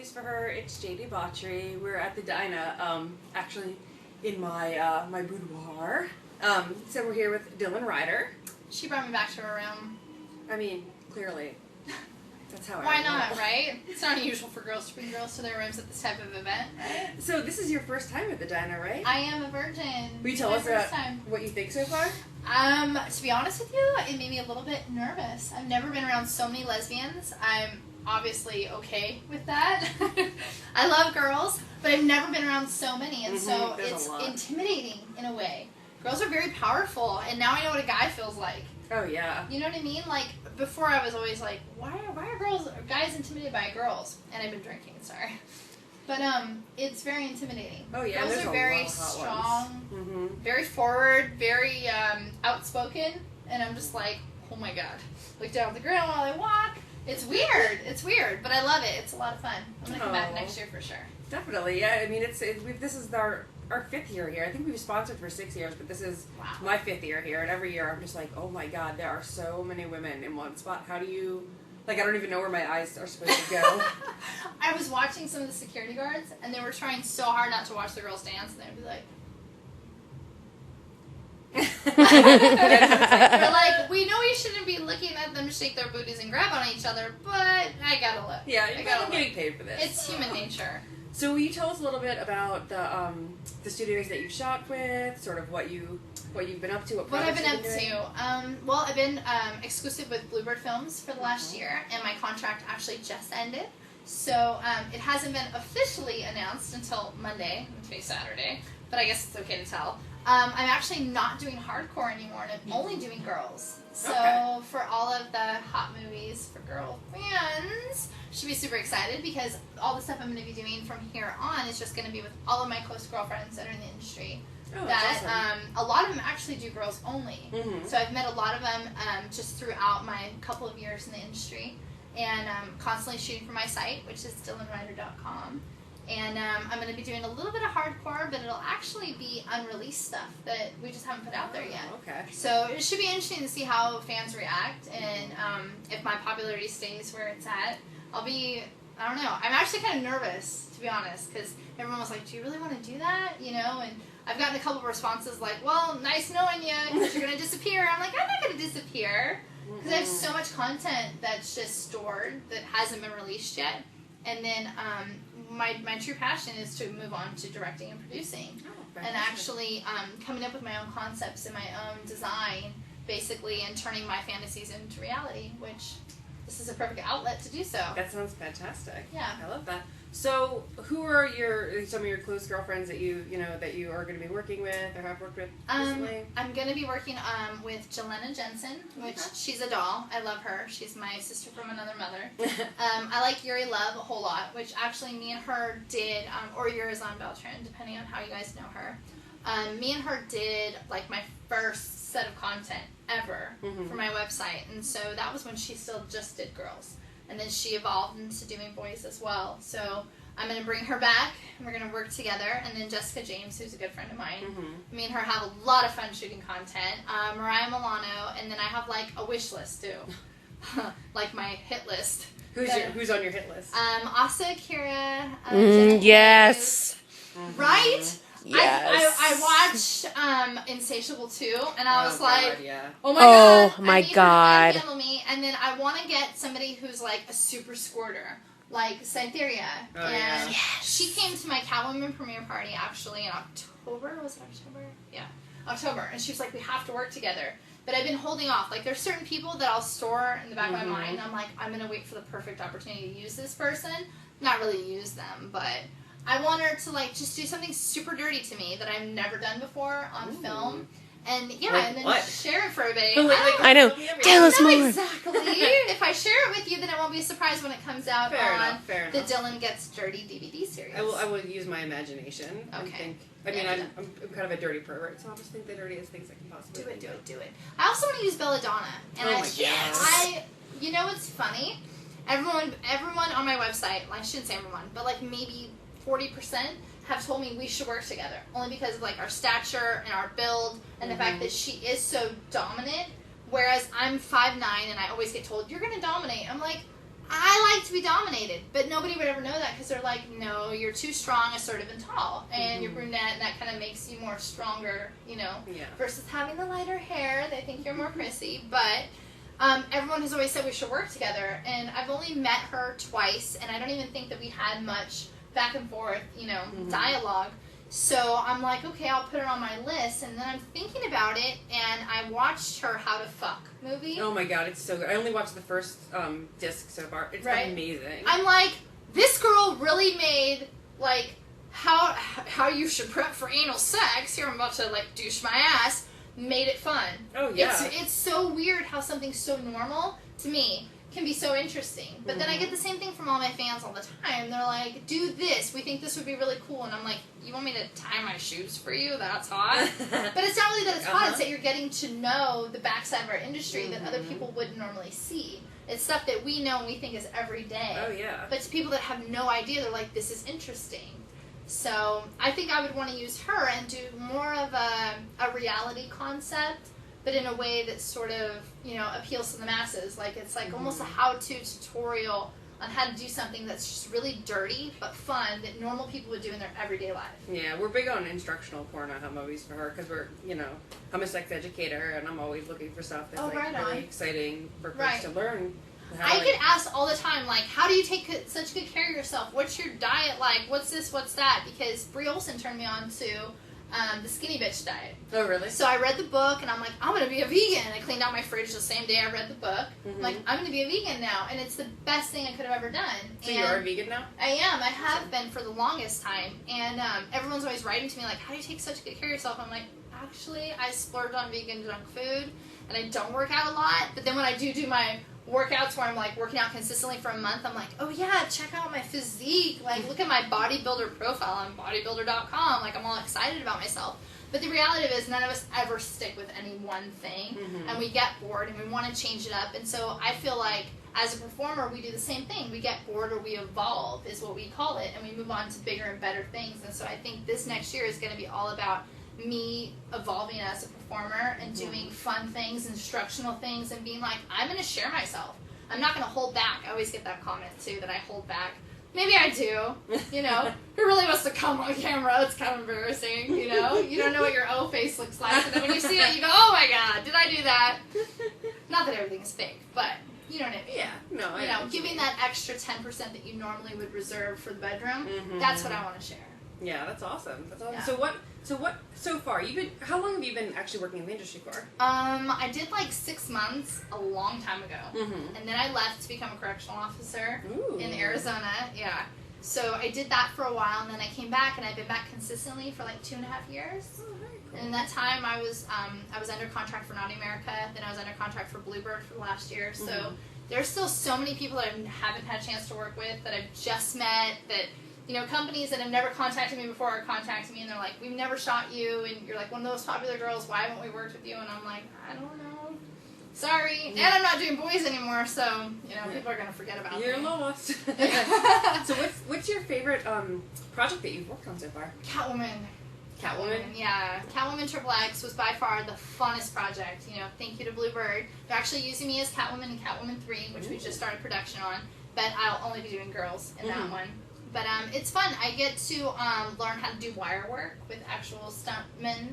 Movies for Her. It's JD Botchery. We're at the Dinah, actually in my my boudoir. So we're here with Dylan Ryder. She brought me back to her room. I mean, clearly. That's how I Why not, right? It's not unusual for girls to bring girls to their rooms at this type of event, right? So this is your first time at the Dinah, right? I am a virgin. Will you tell us about what you think so far? To be honest with you, it made me a little bit nervous. I've never been around so many lesbians. I'm obviously okay with that. I love girls, but I've never been around so many, and so it's intimidating in a way. Girls are very powerful, and now I know what a guy feels like. Oh, yeah. You know what I mean? Like, before I was always like, why are guys intimidated by girls? And I've been drinking, sorry. But, it's very intimidating. Oh, yeah, girls are very strong, very forward, very, outspoken, and I'm just like, oh my god. Look down at the ground while I walk. It's weird, but I love it. It's a lot of fun. I'm gonna come back next year for sure. Definitely, yeah. I mean, this is our 5th year here. I think we've sponsored for 6 years, but this is my 5th year here, and every year I'm just like, oh my god, there are so many women in one spot. How do you, like, I don't even know where my eyes are supposed to go. I was watching some of the security guards, and they were trying so hard not to watch the girls dance, and they'd be like, they're like, we know you shouldn't be looking at them shake their booties and grab on each other, but I gotta look. Yeah, I'm getting paid for this. It's human nature. So will you tell us a little bit about the studios that you've shot with, sort of what you've been up to, what I've been up to? Well, I've been exclusive with Bluebird Films for the last year, and my contract actually just ended. So it hasn't been officially announced until Monday, today's Saturday, but I guess it's okay to tell. I'm actually not doing hardcore anymore, and I'm only doing girls. So for all of the hot movies for girl fans, should be super excited because all the stuff I'm going to be doing from here on is just going to be with all of my close girlfriends that are in the industry. Oh, that awesome. A lot of them actually do girls only. So I've met a lot of them just throughout my couple of years in the industry, and constantly shooting for my site, which is DylanRyder.com. And I'm going to be doing a little bit of hardcore, but it'll actually be unreleased stuff that we just haven't put out there yet. Okay. So it should be interesting to see how fans react, and if my popularity stays where it's at. I don't know, I'm actually kind of nervous, to be honest, because everyone was like, do you really want to do that? You know, and I've gotten a couple of responses like, well, nice knowing you, because you're going to disappear. I'm like, I'm not going to disappear, because I have so much content that's just stored that hasn't been released yet. And then my true passion is to move on to directing and producing, and actually coming up with my own concepts and my own design, basically, and turning my fantasies into reality, which this is a perfect outlet to do so. That sounds fantastic. Yeah. I love that. So, who are some of your close girlfriends that you are going to be working with or have worked with recently? I'm going to be working with Jelena Jensen, which she's a doll. I love her. She's my sister from another mother. I like Yuri Love a whole lot, which actually me and her did, or Yurizan Beltran, depending on how you guys know her. Me and her did like my first set of content ever for my website, and so that was when she still just did girls. And then she evolved into doing boys as well. So I'm going to bring her back, and we're going to work together. And then Jessica James, who's a good friend of mine. Me and her have a lot of fun shooting content. Mariah Milano, and then I have like a wish list too. Like my hit list. Who's on your hit list? Asa Akira. Yes. Right? Yes. I watched Insatiable 2, and I was like, yeah. oh my god. Oh my I need god. her to handle me, and then I want to get somebody who's like a super squirter, like Cytheria. And she came to my Catwoman premiere party actually in October. Was it October? Yeah, October. And she was like, we have to work together. But I've been holding off. Like, there's certain people that I'll store in the back of my mind. I'm like, I'm going to wait for the perfect opportunity to use this person. Not really use them, but I want her to, like, just do something super dirty to me that I've never done before on film. And, and then share it for everybody. I know. Tell us more. Exactly. If I share it with you, then it won't be a surprise when it comes out on the Dylan Gets Dirty DVD series. I will use my imagination. Okay. I'm kind of a dirty pervert, so I'll just think the dirtiest things I can possibly do it. I also want to use Belladonna. And you know what's funny? Everyone on my website, well, I shouldn't say everyone, but like maybe 40% have told me we should work together. Only because of like our stature and our build and the fact that she is so dominant, whereas I'm 5'9" and I always get told, you're going to dominate. I'm like, I like to be dominated, but nobody would ever know that because they're like, no, you're too strong, assertive, and tall, and you're brunette, and that kind of makes you more stronger, you know, versus having the lighter hair. They think you're more prissy, but everyone has always said we should work together, and I've only met her twice, and I don't even think that we had much back and forth, you know, dialogue. So I'm like, okay, I'll put her on my list, and then I'm thinking about it, and I watched her How to Fuck movie. Oh my god, it's so good. I only watched the first disc so far. It's amazing. I'm like, this girl really made, like, how you should prep for anal sex. Here I'm about to, like, douche my ass. Made it fun. Oh, yeah. It's so weird how something so normal, to me, can be so interesting. But then I get the same thing from all my fans all the time. They're like, do this. We think this would be really cool. And I'm like, you want me to tie my shoes for you? That's hot. But it's not really that it's hot. It's that you're getting to know the backside of our industry that other people wouldn't normally see. It's stuff that we know and we think is every day. Oh, yeah. But to people that have no idea, they're like, this is interesting. So I think I would want to use her and do more of a reality concept, but in a way that sort of, you know, appeals to the masses. Like, it's like almost a how-to tutorial on how to do something that's just really dirty but fun that normal people would do in their everyday life. Yeah, we're big on instructional porn on Hot Movies for Her because we're, you know, I'm a sex educator and I'm always looking for stuff that's really exciting for folks to learn. I get asked all the time, like, how do you take such good care of yourself? What's your diet like? What's this? What's that? Because Brie Olson turned me on to the skinny bitch diet. Oh, really? So I read the book, and I'm like, I'm going to be a vegan. I cleaned out my fridge the same day I read the book. I'm like, I'm going to be a vegan now, and it's the best thing I could have ever done. So you are a vegan now? I am. I have been for the longest time. And everyone's always writing to me, like, how do you take such good care of yourself? I'm like, actually, I splurge on vegan junk food, and I don't work out a lot. But then when I do my workouts where I'm like working out consistently for a month, I'm like, oh yeah, check out my physique, like look at my bodybuilder profile on bodybuilder.com, like I'm all excited about myself. But the reality of it is none of us ever stick with any one thing, and we get bored and we want to change it up. And so I feel like as a performer we do the same thing. We get bored or we evolve is what we call it, and we move on to bigger and better things. And so I think this next year is going to be all about me evolving as a performer and doing fun things, instructional things, and being like, I'm going to share myself. I'm not going to hold back. I always get that comment, too, that I hold back. Maybe I do, you know. Who really wants to come on camera? It's kind of embarrassing, you know. You don't know what your O face looks like, and then when you see it, you go, oh my god, did I do that? Not that everything's fake, but you know what I mean. Yeah, no, you know, giving that extra 10% that you normally would reserve for the bedroom, that's what I want to share. Yeah, that's awesome. That's awesome. Yeah. So far, how long have you been actually working in the industry for? I did like 6 months a long time ago. And then I left to become a correctional officer in Arizona. Yeah. So I did that for a while, and then I came back, and I've been back consistently for like 2.5 years. Oh, very cool. And in that time, I was under contract for Naughty America. Then I was under contract for Bluebird for the last year. So there's still so many people that I haven't had a chance to work with, that I've just met, that, you know, companies that have never contacted me before are contacting me, and they're like, we've never shot you, and you're like one of those popular girls, why haven't we worked with you? And I'm like, I don't know. Sorry. And I'm not doing boys anymore, so, you know, people are going to forget about me. You're lost. So what's your favorite project that you've worked on so far? Catwoman. Yeah. Catwoman Triple X was by far the funnest project. You know, thank you to Bluebird. They're actually using me as Catwoman in Catwoman 3, which we just started production on, but I'll only be doing girls in that one. But it's fun. I get to learn how to do wire work with actual stuntmen,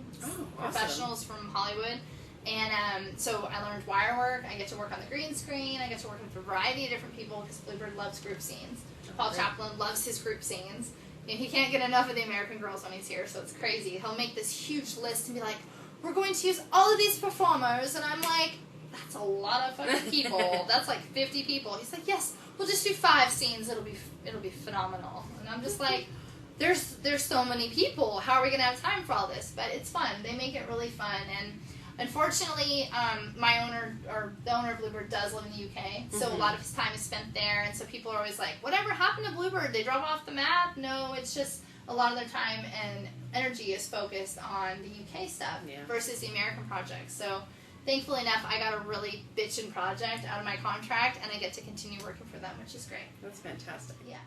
professionals from Hollywood. And so I learned wire work. I get to work on the green screen. I get to work with a variety of different people because Bluebird loves group scenes. Paul Chaplin loves his group scenes. And he can't get enough of the American Girls when he's here, so it's crazy. He'll make this huge list and be like, we're going to use all of these performers. And I'm like, that's a lot of fucking people. That's like 50 people. He's like, yes, we'll just do 5 scenes. It'll be phenomenal. And I'm just like, there's so many people. How are we gonna have time for all this? But it's fun. They make it really fun. And unfortunately, my owner, or the owner of Bluebird, does live in the UK, so a lot of his time is spent there. And so people are always like, whatever happened to Bluebird? They drove off the map? No, it's just a lot of their time and energy is focused on the UK stuff versus the American projects. So thankfully enough, I got a really bitchin' project out of my contract, and I get to continue working for them, which is great. That's fantastic. Yeah.